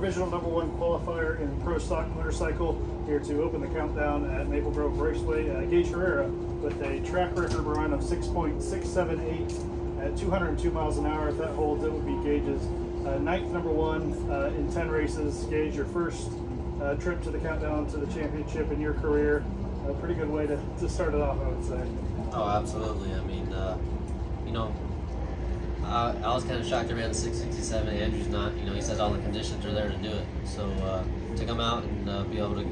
Provisional #1 qualifier in Pro Stock Motorcycle, here to open the countdown at Maple Grove Raceway. Gaige Herrera with a track record run of 6.678 at 202 miles an hour. If that holds, it would be Gaige's ninth #1 in 10 races. Gaige, your first trip to the countdown to the championship in your career. A pretty good way to start it off, I would say. Oh, absolutely. I mean, I was kind of shocked around the 667. Andrew's not. He says all the conditions are there to do it. So to come out and be able to,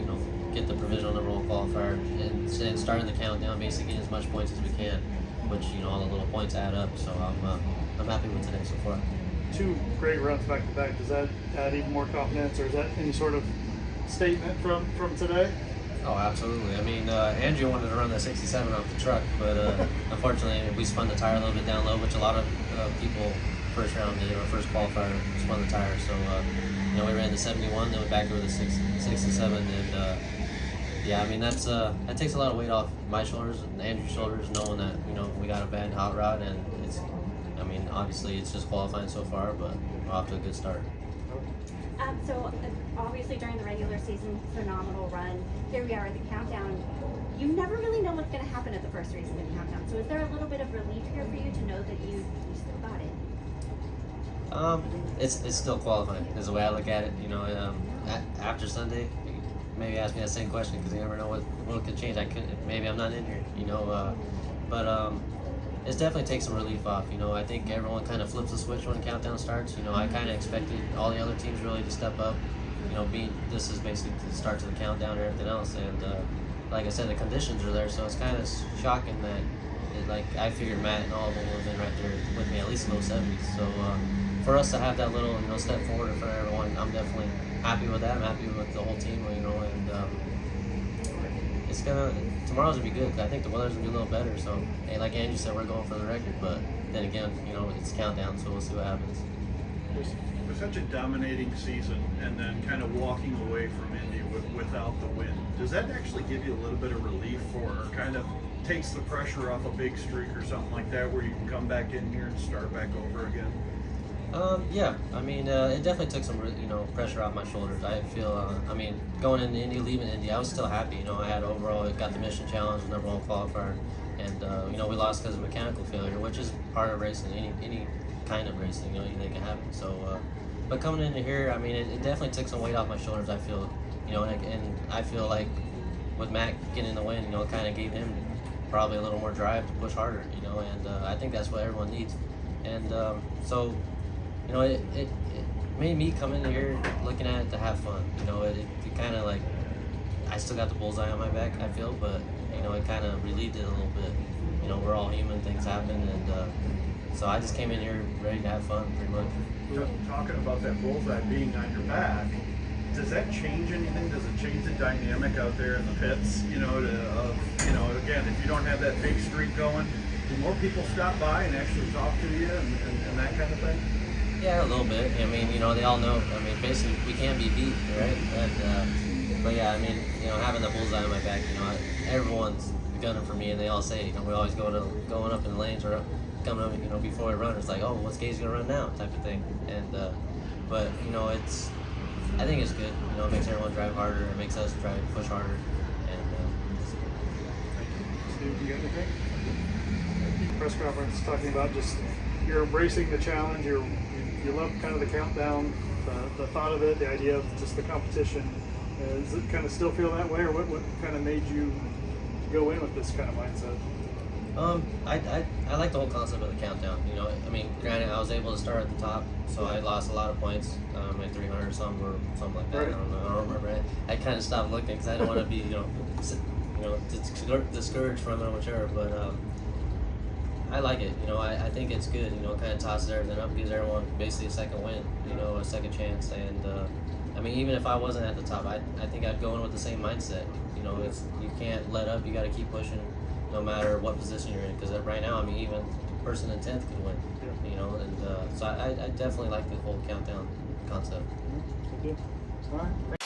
get the provisional #1 qualifier and starting the countdown, basically getting as much points as we can, which all the little points add up. So I'm happy with today so far. Two great runs back to back. Does that add even more confidence, or is that any sort of statement from today? Oh, absolutely. I mean, Andrew wanted to run that 67 off the truck, but unfortunately we spun the tire a little bit down low, which a lot of people first round did, or first qualifier spun the tire. So, we ran the 71, then went back over the 67, and yeah, I mean, that takes a lot of weight off my shoulders and Andrew's shoulders, knowing that, we got a bad hot rod, and obviously it's just qualifying so far, but we're off to a good start. So obviously during the regular season, phenomenal run. Here we are at the countdown. You never really know what's going to happen at the first race of the countdown. So is there a little bit of relief here for you to know that you still got it? It's still qualifying is the way I look at it. After Sunday, maybe ask me that same question, because you never know what could change. Maybe I'm not in here, but it definitely takes some relief off. I think everyone kind of flips the switch when the countdown starts. I kind of expected all the other teams really to step up. This is basically the start to the countdown and everything else. And like I said, the conditions are there, so it's kind of shocking that, I figured Matt and all of them would have been right there with me, at least low 70s. So for us to have that little, step forward in front of everyone, I'm definitely happy with that. I'm happy with the whole team, and tomorrow's gonna be good. I think the weather's gonna be a little better. So, hey, like Andrew said, we're going for the record. But then again, it's countdown, so we'll see what happens. With such a dominating season, and then kind of walking away from Indy without the win, does that actually give you a little bit of relief, or kind of takes the pressure off a big streak or something like that, where you can come back in here and start back over again? Yeah, it definitely took some, pressure off my shoulders. I feel, going into Indy, leaving Indy, I was still happy. I had overall, got the mission challenge, #1 qualifier, and we lost because of mechanical failure, which is part of racing, any kind of racing, anything can happen. So, but coming into here, it definitely took some weight off my shoulders. I feel, and I feel like with Matt getting the win, it kind of gave him probably a little more drive to push harder, and I think that's what everyone needs, and so. It made me come in here looking at it to have fun. It kind of I still got the bullseye on my back, I feel, but it kind of relieved it a little bit. We're all human, things happen, and so I just came in here ready to have fun, pretty much. Talking about that bullseye being on your back, does that change anything? Does it change the dynamic out there in the pits? Again, if you don't have that big streak going, do more people stop by and actually talk to you and that kind of thing? Yeah, a little bit. They all know. Basically, we can't be beat, right? And but yeah, having the bullseye on my back, everyone's gunning for me, and they all say, we always going up in the lanes or coming up, before we run. It's like, oh, what's Gaige gonna run now, type of thing. And but I think it's good. It makes everyone drive harder. It makes us push harder. And Steve, you got anything? Press conference talking about just you're embracing the challenge. You love kind of the countdown, the thought of it, the idea of just the competition. Does it kind of still feel that way, or what kind of made you go in with this kind of mindset? I like the whole concept of the countdown. Granted, I was able to start at the top, so I lost a lot of points, like 300 or something like that. Right. I don't remember. I kind of stopped looking because I didn't want to be, discouraged from it or whichever. But I like it. I think it's good. Kind of tosses everything up, gives everyone basically a second win, a second chance. And even if I wasn't at the top, I think I'd go in with the same mindset. You can't let up. You got to keep pushing, no matter what position you're in. Because right now, even the person in 10th could win. Yeah. And so I definitely like the whole countdown concept. Good deal. All right.